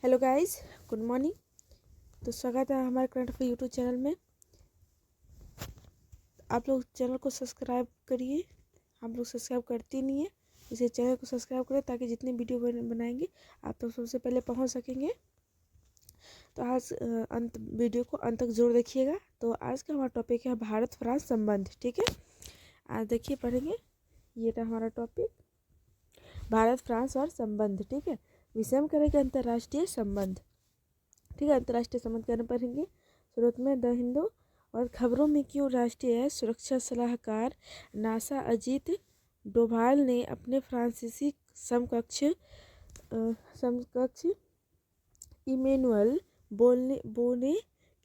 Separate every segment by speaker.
Speaker 1: Hello guys, good morning. तो स्वागत है हमारे करंट अफेयर यूट्यूब चैनल में। आप लोग चैनल को सब्सक्राइब करिए। आप लोग सब्सक्राइब करते नहीं है, इसे चैनल को सब्सक्राइब करें ताकि जितने वीडियो बनाएंगे आप तक सबसे पहले पहुंच सकेंगे। तो आज अंत वीडियो को अंत तक जरूर देखिएगा। तो आज का हमारा टॉपिक है भारत फ्रांस संबंध। ठीक है, आज देखिए पढ़ेंगे। ये था हमारा टॉपिक, भारत फ्रांस और संबंध। ठीक है, विषय में करेंगे अंतर्राष्ट्रीय संबंध। ठीक है, अंतर्राष्ट्रीय संबंध करने पढ़ेंगे। शुरुआत में द हिंदू और खबरों में क्यों राष्ट्रीय सुरक्षा सलाहकार नासा अजीत डोभाल ने अपने फ्रांसीसी समकक्ष इमैनुअल बोने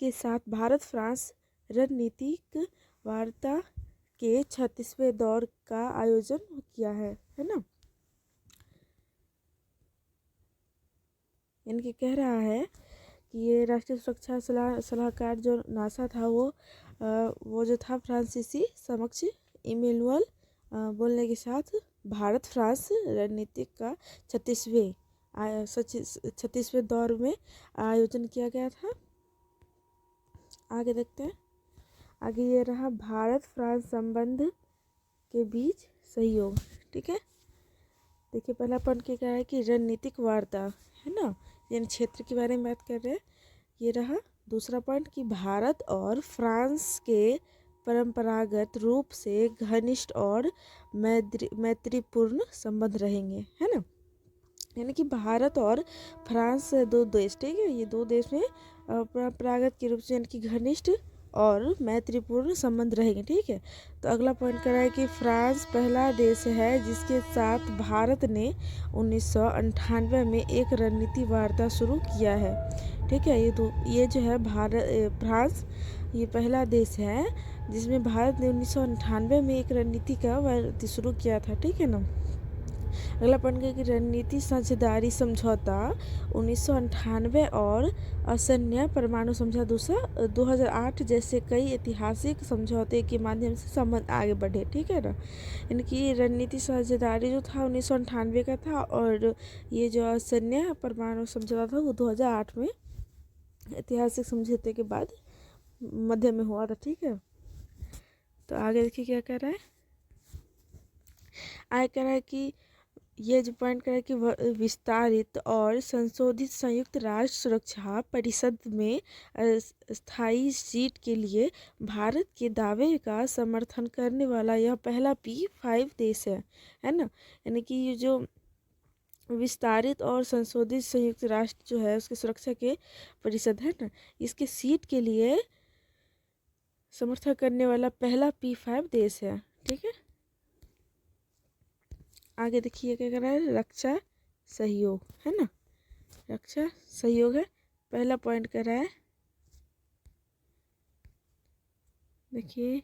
Speaker 1: के साथ भारत फ्रांस रणनीतिक वार्ता के 36वें दौर का आयोजन किया है ना। इनके कह रहा है कि ये राष्ट्रीय सुरक्षा सलाहकार जो नासा था वो जो था फ्रांसीसी समक्ष इमैनुअल बोलने के साथ भारत फ्रांस रणनीतिक का 36वें दौर में आयोजन किया गया था। आगे देखते हैं। आगे ये रहा भारत फ्रांस संबंध के बीच सहयोग। ठीक है, देखिए पहला पॉइंट क्या है कि रणनीतिक वार्ता है ना, यानी क्षेत्र के बारे में बात कर रहे हैं। ये रहा दूसरा पॉइंट कि भारत और फ्रांस के परंपरागत रूप से घनिष्ठ और मैत्रीपूर्ण संबंध रहेंगे, है ना। यानी कि भारत और फ्रांस दो देश, ठीक है, ये दो देश में परंपरागत के रूप से यानी कि घनिष्ठ और मैत्रीपूर्ण संबंध रहेंगे। ठीक है, तो अगला पॉइंट कर रहा है कि फ्रांस पहला देश है जिसके साथ भारत ने 1998 में एक रणनीति वार्ता शुरू किया है। ठीक है, ये जो है फ्रांस ये पहला देश है जिसमें भारत ने 1998 में एक रणनीति का वार्ता शुरू किया था। ठीक है ना। अगला पॉइंट है कि रणनीति साझेदारी समझौता 1998 और असन्य परमाणु समझौता 2008 जैसे कई ऐतिहासिक समझौते के माध्यम से संबंध आगे बढ़े। ठीक है ना, इनकी रणनीति साझेदारी जो था 1998 का था और ये जो असन्य परमाणु समझौता था वो 2008 में ऐतिहासिक समझौते के बाद मध्य में हुआ था। ठीक है, तो आगे देखिए क्या कह रहा है। आगे कह रहा है कि ये जो पॉइंट करें कि विस्तारित और संशोधित संयुक्त राष्ट्र सुरक्षा परिषद में स्थायी सीट के लिए भारत के दावे का समर्थन करने वाला यह पहला P5 देश है ना। यानी कि ये जो विस्तारित और संशोधित संयुक्त राष्ट्र जो है उसके सुरक्षा के परिषद है ना, इसके सीट के लिए समर्थन करने वाला पहला P5 देश है। ठीक है, आगे देखिए क्या कर रहा है, रक्षा सहयोग है ना, रक्षा सहयोग है पहला पॉइंट कर रहा है। देखिए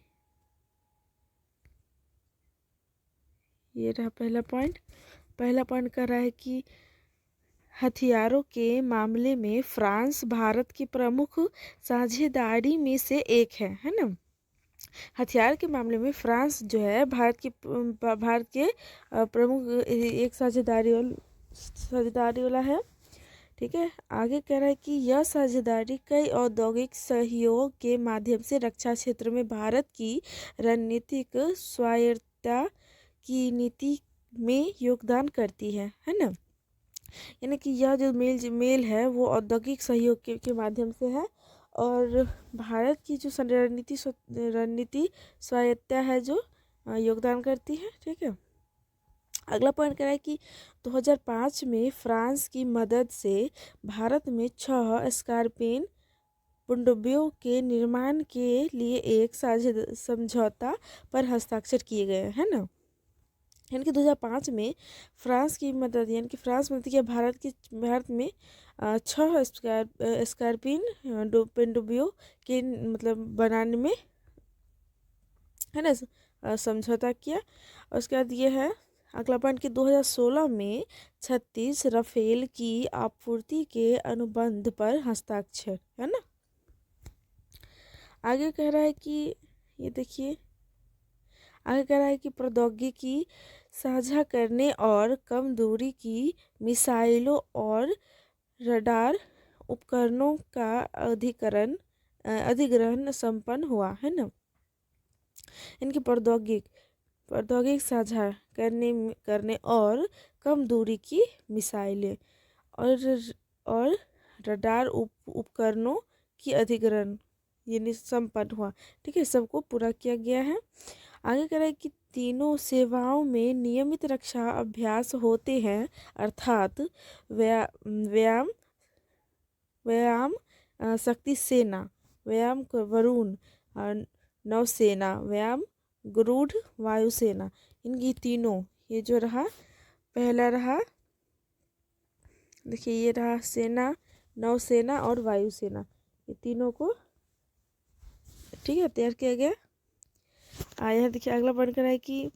Speaker 1: ये रहा पहला पॉइंट कर रहा है कि हथियारों के मामले में फ्रांस भारत की प्रमुख साझेदारी में से एक है ना। हथियार के मामले में फ्रांस जो है भारत के प्रमुख एक साझेदारी वाला है। ठीक है, आगे कह रहा है कि यह साझेदारी कई औद्योगिक सहयोग के माध्यम से रक्षा क्षेत्र में भारत की रणनीतिक स्वायत्तता की नीति में योगदान करती है ना। यानी कि यह जो मेल है वो औद्योगिक सहयोग के माध्यम से है और भारत की जो रणनीति स्वायत्तता है जो योगदान करती है। ठीक है, अगला पॉइंट कह रहा है कि 2005 में फ्रांस की मदद से भारत में 6 स्कॉर्पियन पनडुब्बियों के निर्माण के लिए एक साझेदारी समझौता पर हस्ताक्षर किए गए हैं ना। यानी कि 2005 में फ्रांस की मदद यानी कि फ्रांस मदद किया भारत में 6 स्कॉर्पियन पनडुब्बियों के मतलब बनाने में है ना समझौता किया। और उसके बाद ये है अगला पॉइंट कि 2016 में 36 राफेल की आपूर्ति के अनुबंध पर हस्ताक्षर है ना। आगे कह रहा है कि ये देखिए आगे कह रहा है कि प्रौद्योगिकी साझा करने और कम दूरी की मिसाइलों और रडार उपकरणों का अधिग्रहण संपन्न हुआ है ना। इनकी प्रौद्योगिक साझा करने और कम दूरी की मिसाइलें और रडार उपकरणों की अधिग्रहण यानी संपन्न हुआ। ठीक है, सबको पूरा किया गया है। आगे कह रहा है कि तीनों सेवाओं में नियमित रक्षा अभ्यास होते हैं, अर्थात व्यायाम व्यायाम शक्ति सेना, व्यायाम वरुण नौसेना, व्यायाम गरुड़ वायुसेना। इनकी तीनों, ये जो रहा पहला रहा, देखिए ये रहा सेना, नौसेना और वायुसेना, ये तीनों को ठीक है तैयार किया गया। यहाँ देखिए अगला पॉइंट कर रहा है कि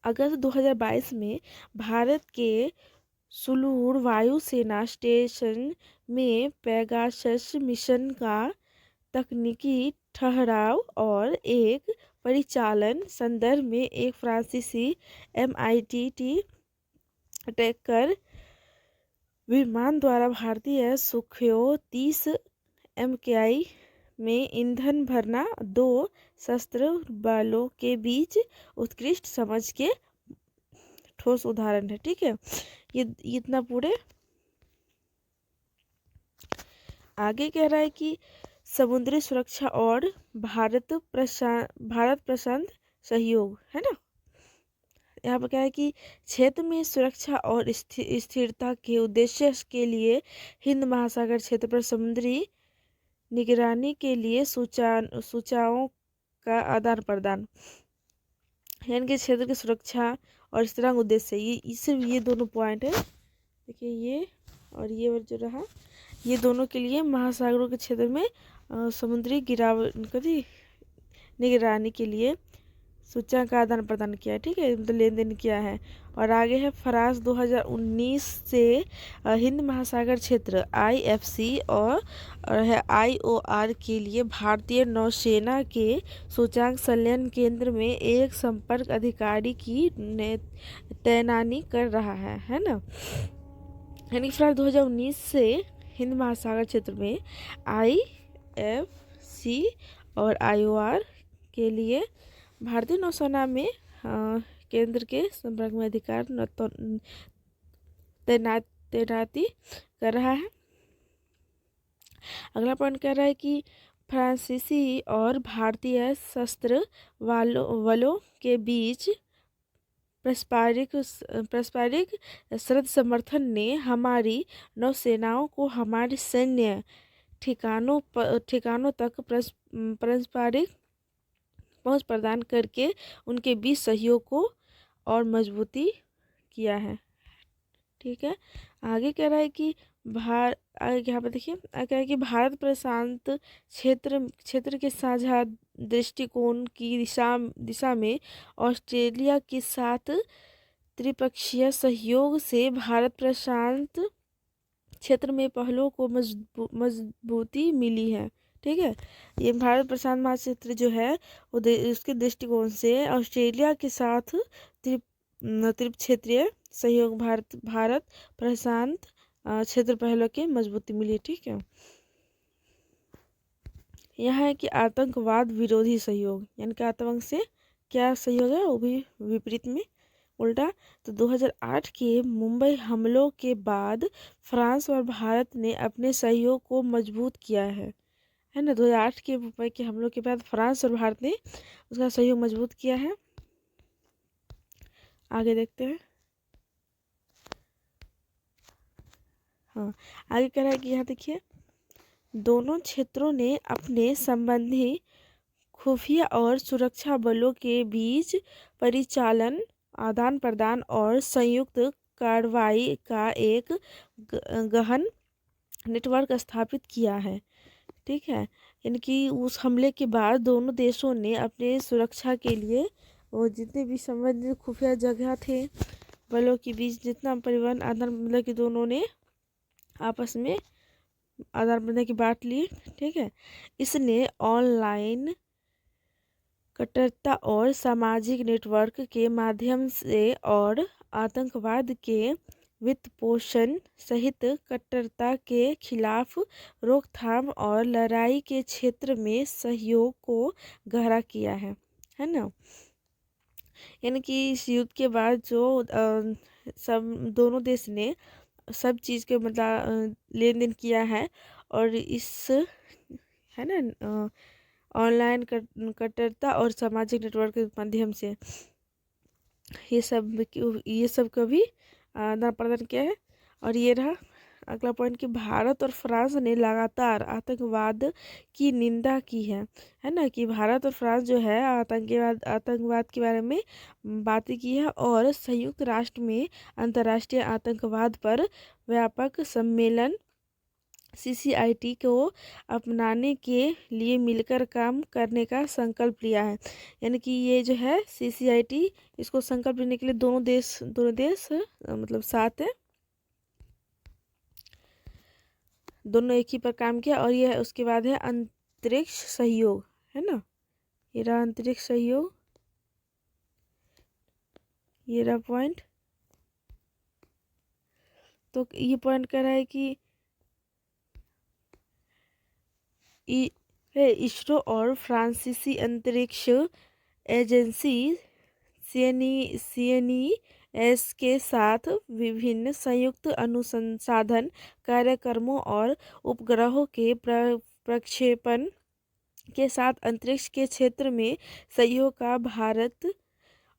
Speaker 1: अगस्त 2022 में भारत के सुलूर वायुसेना स्टेशन में पेगासस मिशन का तकनीकी ठहराव और एक परिचालन संदर्भ में एक फ्रांसीसी MIT टैंकर विमान द्वारा भारतीय सुखोई 30 MKI में ईंधन भरना दो सशस्त्र बलों के बीच उत्कृष्ट समझ के ठोस उदाहरण है। ठीक है, ये इतना पूरे। आगे कह रहा है कि समुद्री सुरक्षा और भारत प्रशांत सहयोग है ना। यहाँ पर क्या है कि क्षेत्र में सुरक्षा और स्थिरता के उद्देश्य के लिए हिंद महासागर क्षेत्र पर समुद्री निगरानी के लिए सूचनाओं का आदान प्रदान, यानी कि क्षेत्र की सुरक्षा और स्थिरांक उद्देश्य, ये दोनों पॉइंट है। देखिए ये और ये जो रहा, ये दोनों के लिए महासागरों के क्षेत्र में समुद्री निगरानी के लिए सूचना का आदान प्रदान किया है। ठीक है, मतलब लेन देन किया है। और आगे है फ्रांस 2019 से हिंद महासागर क्षेत्र IFC और है IOR के लिए भारतीय नौसेना के सूचकांक संलयन केंद्र में एक संपर्क अधिकारी की तैनाती कर रहा है ना। यानी फ्रांस 2019 से हिंद महासागर क्षेत्र में IFC और IOR के लिए भारतीय नौसेना में केंद्र के संपर्क में अधिकार तैनाती कर रहा है। अगला पॉइंट कह रहा है कि फ्रांसीसी और भारतीय सशस्त्र बलों के बीच पारस्परिक शर्त समर्थन ने हमारी नौसेनाओं को हमारे सैन्य ठिकानों तक पारस्परिक पहुंच प्रदान करके उनके बीच सहयोग को और मजबूती किया है। ठीक है, आगे कह रहा है कि आगे यहाँ पर देखिए आगे कह रहा है कि भारत प्रशांत क्षेत्र के साझा दृष्टिकोण की दिशा में ऑस्ट्रेलिया के साथ त्रिपक्षीय सहयोग से भारत प्रशांत क्षेत्र में पहलों को मजबूती मिली है। ठीक है, ये भारत प्रशांत महाक्षेत्र जो है वो उसके दृष्टिकोण से ऑस्ट्रेलिया के साथ त्रिक्षेत्रीय सहयोग भारत प्रशांत क्षेत्र पहलों के मजबूती मिली। ठीक है, यह है कि आतंकवाद विरोधी सहयोग, यानी कि आतंक से क्या सहयोग है वो भी विपरीत में उल्टा। तो 2008 के मुंबई हमलों के बाद फ्रांस और भारत ने अपने सहयोग को मजबूत किया है ना। 2008 के मुंबई के हमलों के बाद फ्रांस और भारत ने उसका सहयोग मजबूत किया है। आगे देखते हैं। हाँ, आगे कह रहा है कि यहाँ देखिए दोनों क्षेत्रों ने अपने संबंधी खुफिया और सुरक्षा बलों के बीच परिचालन, आदान प्रदान और संयुक्त कार्रवाई का एक गहन नेटवर्क स्थापित किया है। ठीक है, यानी कि उस हमले के बाद दोनों देशों ने अपने सुरक्षा के लिए वो जितने भी संबंधित खुफिया जगह थे बलों के बीच जितना परिवहन आदान मतलब कि दोनों ने आपस में आदान प्रदान की बात ली। ठीक है, इसने ऑनलाइन कट्टरता और सामाजिक नेटवर्क के माध्यम से और आतंकवाद के वित्त पोषण सहित कट्टरता के खिलाफ रोकथाम और लड़ाई के क्षेत्र में सहयोग को गहरा किया है ना। यानी कि इस युद्ध के बाद जो सब दोनों देश ने सब चीज़ के मतलब लेन देन किया है, और इस है ना ऑनलाइन कट्टरता और सामाजिक नेटवर्क के माध्यम से ये सब का भी आदान प्रदान किया है। और ये रहा अगला पॉइंट कि भारत और फ्रांस ने लगातार आतंकवाद की निंदा की है ना। कि भारत और फ्रांस जो है आतंकवाद के बारे में बातें की है, और संयुक्त राष्ट्र में अंतर्राष्ट्रीय आतंकवाद पर व्यापक सम्मेलन CCIT को अपनाने के लिए मिलकर काम करने का संकल्प लिया है। यानी कि ये जो है CCIT, इसको संकल्प लेने के लिए दोनों देश मतलब साथ है, दोनों एक ही पर काम किया। और ये उसके बाद है अंतरिक्ष सहयोग, है ना। ये रहा अंतरिक्ष सहयोग, ये रहा पॉइंट। तो ये पॉइंट कह रहा है कि इसरो और फ्रांसीसी अंतरिक्ष एजेंसी CNES के साथ विभिन्न संयुक्त अनुसंधान कार्यक्रमों और उपग्रहों के प्रक्षेपण के साथ अंतरिक्ष के क्षेत्र में सहयोग का भारत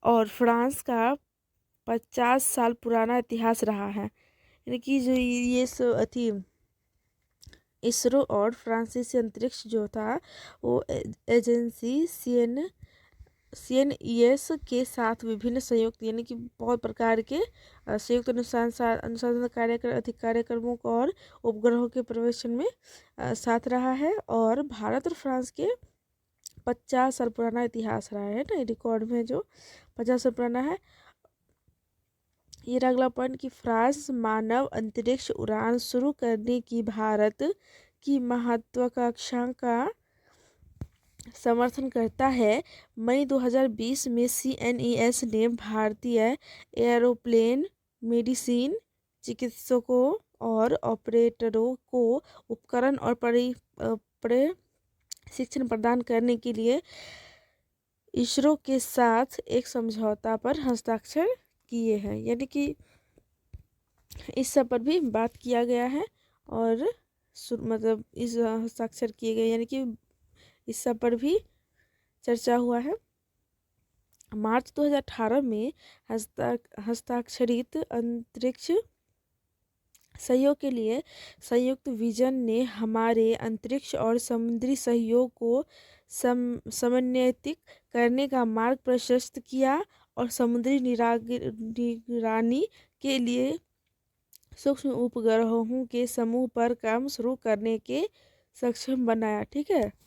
Speaker 1: और फ्रांस का 50 साल पुराना इतिहास रहा है। यानी कि जो ये अथी इसरो और फ्रांसीसी अंतरिक्ष जो था वो एजेंसी CNES के साथ विभिन्न संयुक्त यानी कि बहुत प्रकार के संयुक्त अनुसंधान कार्यक्रमों को और उपग्रहों के प्रवेशन में साथ रहा है। और भारत और फ्रांस के 50 साल पुराना इतिहास रहा है ना, रिकॉर्ड में जो 50 साल पुराना है। ये अगला पॉइंट कि फ्रांस मानव अंतरिक्ष उड़ान शुरू करने की भारत की महत्वाकांक्षा का समर्थन करता है। मई 2020 में CNES ने भारतीय एयरोप्लेन मेडिसिन चिकित्सकों और ऑपरेटरों को उपकरण और प्रशिक्षण प्रदान करने के लिए इसरो के साथ एक समझौता पर हस्ताक्षर किए हैं। यानी कि इस सब पर भी बात किया गया है, और मतलब इस हस्ताक्षर किए गए, यानी कि इस सब पर भी चर्चा हुआ है। मार्च 2018 में हस्ताक्षरित अंतरिक्ष सहयोग के लिए संयुक्त विजन ने हमारे अंतरिक्ष और समुद्री सहयोग को समन्वयित करने का मार्ग प्रशस्त किया और समुद्री निगरानी के लिए सूक्ष्म उपग्रहों के समूह पर काम शुरू करने के सक्षम बनाया। ठीक है।